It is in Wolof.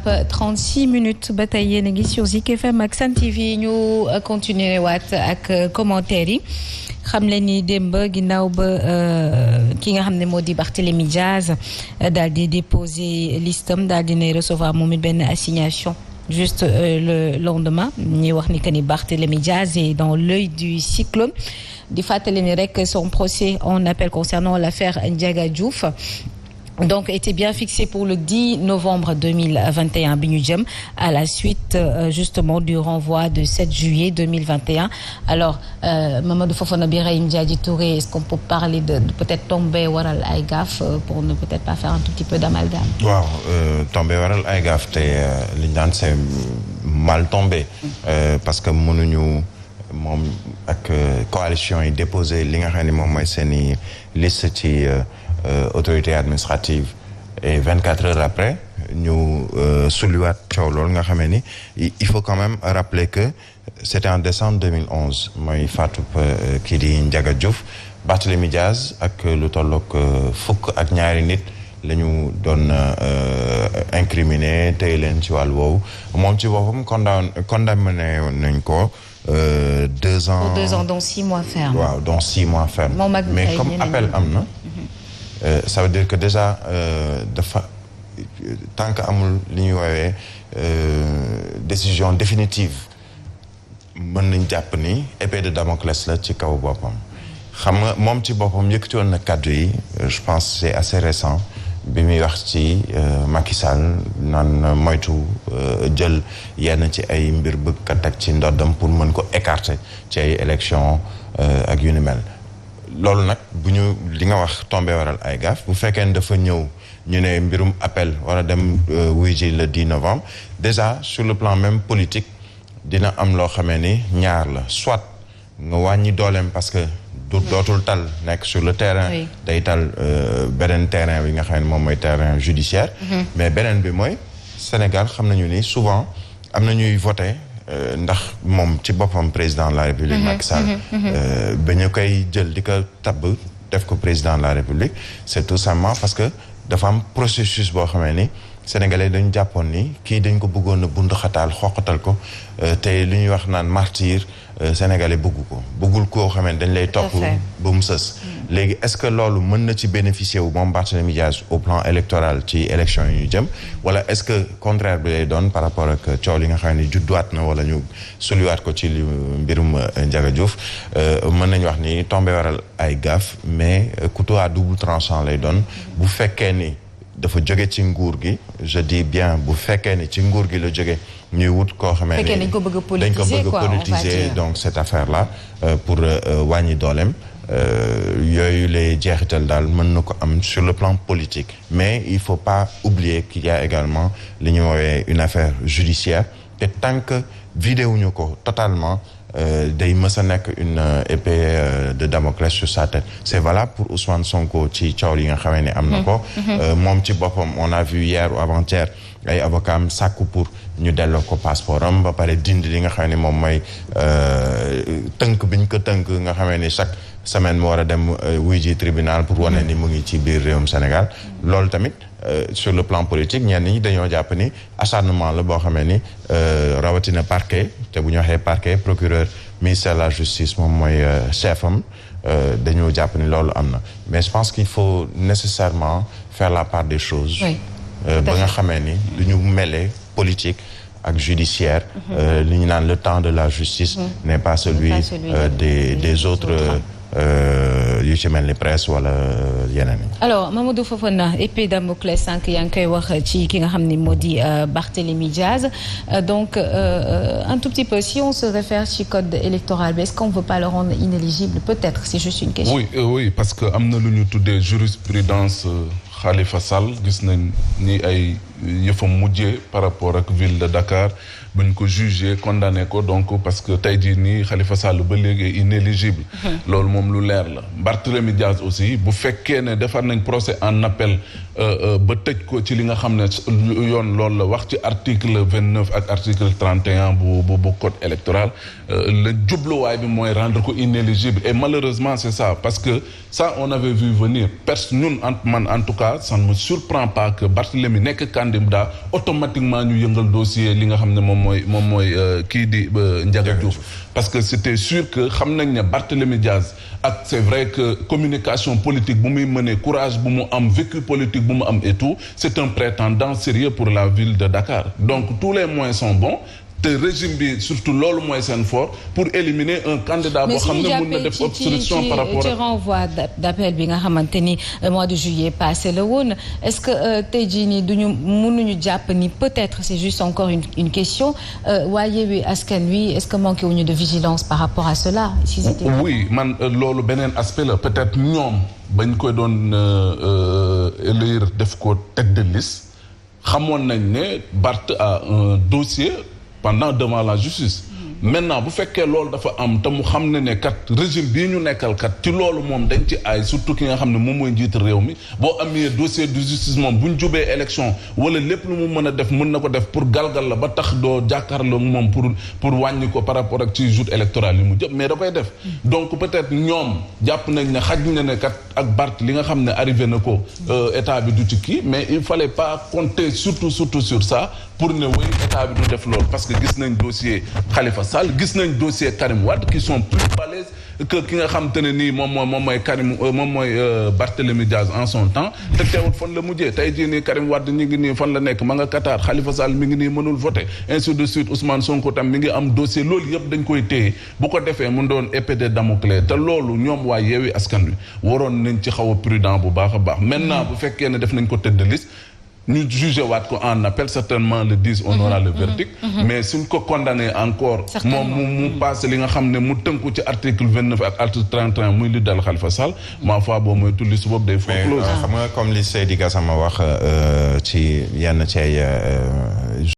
jàpp 36 minutes ba tey yéen a ngi sur Zik FM ak Sen TV ñu continuer waat ak commentaire yi xam leen ni démb ginnaaw ba ki nga xam ne moo di Barthélémy Diaz daal di déposer listam daal di ne recevoir moom it benn assignation juste le lendemain ñuy wax ni que ni Barthélémy Diaz est dans l'œil du cyclone di fàttali ni rek son procès en appel concernant l'affaire Ndiaga Diouf donc était bien fixé pour le 10 novembre 2021 bi ñu jëm à la suite justement du renvoi de 7 juillet 2021 alors Mamadou Fofana Birahim Diadji Touré est-ce qu'on peut parler de peut-être tombé waral ay gaaf pour ne peut-être pas faire un tout petit peu d'amalgame. waaw tombé waral ay gaaf te li ñu naan c'est mal tombé parce que mënuñu moom ak coalition yi déposé li nga xam ne moom mooy seeni liste ci autorité administrative et 24 heures après ñu sulliwaat coow loolu nga xamee ni il faut quand même rappeler que c'était en décembre 2011 mooy faatu kii di Ndiaga Diouf Barthélémy Diaz ak lu tolloog fukk ak ñaari nit la ñu doon incriminé tey leen ci wàllu woowu moom ci boppam condamné nañ ko 2 ans. Pour 2 ans dont 6 mois ferme. waaw dont 6 mois ferme. mais comme appel am na. ça veut dire que déjà dafa tant que amul li ñuy woowee décision définitive mën nañ jàpp ni épée de Damoclès la ci kaw boppam xam nga moom ci boppam yëkkati woon na kàddu yi je pense c'est assez récent bi muy wax ci Macky Sall naan moytu jël yenn ci ay mbir bëgg ka teg ci ndoddam pour mën ko écarter ci ay élections ak yu ni mel. loolu nag bu ñu li nga wax tombé waral ay gaaf bu fekkee ne dafa ñëw ñu ne mbirum appel war a dem wuy ji le 10 novembre déjà sur le plan même politique dina am loo xamee ni ñaar la soit nga wàññi dooleem parce que dootul tal nekk sur le terrain day tal beneen terrain bi nga xam ne moom mooy terrain judiciaire mais beneen bi mooy Sénégal xam nañu ni souvent am na ñuy voter ndax moom ci boppam président de la République Macky Sall ba ñu koy jël di ko tabb def ko président de la République c'est tout simplement parce que dafa am processus boo xamee ni sénégalais dañu jàppoon ni kii dañ ko bëggoon a bundu xataal xoqatal ko te lu ñuy wax naan martyr sénégalais bëggul koo xamee dañ lay topp ba mu sës léegi est-ce que loolu mën na ci bénéficier wu moom Barthélémy Diaz au plan électoral ci élection yi ñu jëm wala est-ce que contraire bi lay doon par rapport ak coow li nga xam ne judduwaat na wala ñu suliwaat ko ci mbirum Ndiaga Diouf mën nañu wax ni tombé waral ay gaaf mais couteau à double tranchant lay doon bu fekkee ni dafa jóge ci nguur gi je dis bien bu fekkee ni ci nguur gi la jóge ñuy wut koo xamee ni dañ ko bëgg a politiser donc cette affaire là pour wàññi dooleem yooyu lay jeexital daal mën na ko am sur le plan politique mais il faut pas oublier qu'il y a également li ñu woowee une affaire judiciaire te tant que vidé wuñu ko totalement day mës a nekk une épée de Damoclès sur sa tête c'est valable pour Ousmane Sonko ci coow yi nga xamee ne am na ko moom ci boppam on a vu hier ou avant-hier ay avocat am sàkku pour ñu delloo ko passeport am ba pare dindi li nga xam ne moom mooy tënk biñ ko tënk nga xamee ni chaque semaine mu war a dem wuy ji tribunal pour wane ni mu ngi ci biir réewum Sénégal loolu tamit sur le plan politique ñenn ñi dañoo jàpp ni acharnement la boo xamee ni rawatina parquet te bu ñu waxee parquet procureur ministère de la justice moom mooy chef am dañoo jàpp ni loolu am na mais je pense qu'il faut nécessairement faire la part des choses ba nga xamee ni du ñu mêler politique ak judiciaire li ñu naan le temps de la justice n'est pas celui des autres yu ci mel ni presse wala yeneen yi. alors Mamadou Fofana épée Damoclès sànq yaa ngi koy wax ci ki nga xam ni moo di Barthélémy Diaz donc un tout petit peu si on se réfère ci code électoral bi est-ce qu'on ne veut pas le rendre inéligible peut-être c'est juste une question. oui parce que am na lu ñu tuddee jurisprudence Khalifa Sall gis nañ ni ay yëfam mujjee par rapport ak ville de Dakar buñ ko jugé condamné ko donc parce que tey jii nii Khalifa Sall ba léegi inéligible loolu moom lu leer la Barthélémy Diaz aussi bu fekkee ne defar nañ procès en appel ba tëj ko ci li nga xam ne yoon loolu la wax ci article 29 ak article 31 bu code électoral le jubluwaay bi mooy rendre ko inéligible et malheureusement c'est ça parce que ça on avait vu venir ñun man en tout cas ça ne me surprend pas que Barthélémy nekk candidat automatiquement ñu yëngal dossier li nga xam ne moom mooy kii di Ndiaga Diouf parce que c'était sûr que xam nañ ne Barthélémy Diaz ak c'est vrai que communication politique bu muy mënee courage bu mu am vécu politique bu mu am et tout c'est un prétendant sérieux pour la ville de Dakar donc tous les moyens sont bons te régime bi surtout loolu mooy seen fort pour éliminer un candidat boo xam ne mën na def obstruction par rapport ci renvoi d'appel bi nga xamante ni mois de juillet passé la woon est-ce que tey jii nii mënuñu jàpp ni peut-être c'est juste encore une question waaye Yewwi Askan Wi est-ce que manqué wuñu de vigilance par rapport à cela oui man loolu beneen aspect la peut-être ñoom bañ koy doon élire def ko tête de liste xamoon nañ ne Barth a un dossier pendant devant la justice maintenant bu fekkee loolu dafa am te mu xam ne kat régime bii ñu nekkal kat ci loolu moom dañ ci ay surtout ki nga xam ne moom mooy njiit réew mi boo amee dossier de justice moom bu ñu jubee élection wala lépp lu mu mën a def mën na ko def pour galgal la ba tax doo jàkkaarloo moom pour wàññi ko par rapport ak ci joute électorale yi mu jëm mais da koy def donc peut-être ñoom jàpp nañ ne xaj na ne kat ak Barth li nga xam ne arrivé na ko état bi du ci kii mais il fallait pas compter surtout sur ça pour ne wéy état bi du def loolu parce que gis nañ dossier Khalifa Sall gis nañ dossier Karim Wade qui sont plus balèzes que ki nga xam te ne nii moom mooy Barthélémy Diaz en son temps te teewut fan la mujjee tey jii nii Karim Wade ñi ngi nii fan la nekk ma nga Qatar Khalifa Sall mi ngi nii mënul voter ainsi de suite Ousmane Sonko tam mi ngi am dossier loolu yëpp dañ koy téye bu ko defee mu doon épée de Damoclès te loolu ñoom waa Yewwi Askan Wi waroon nañ ci xaw a prudent bu baax a baax maintenant bu fekkee ne def nañ ko tête de liste ñu jugé waat ko en appel certainement le 10 on aura le verdict mais suñ ko condamné encore moom mu passé li nga xam ne mu tënku ci article 29 ak article 31 muy li dal Khalifa Sall ma foi boobu mooy tulli su boobu day foreclose xam nga comme li Seydi Gassama wax ci yenn ci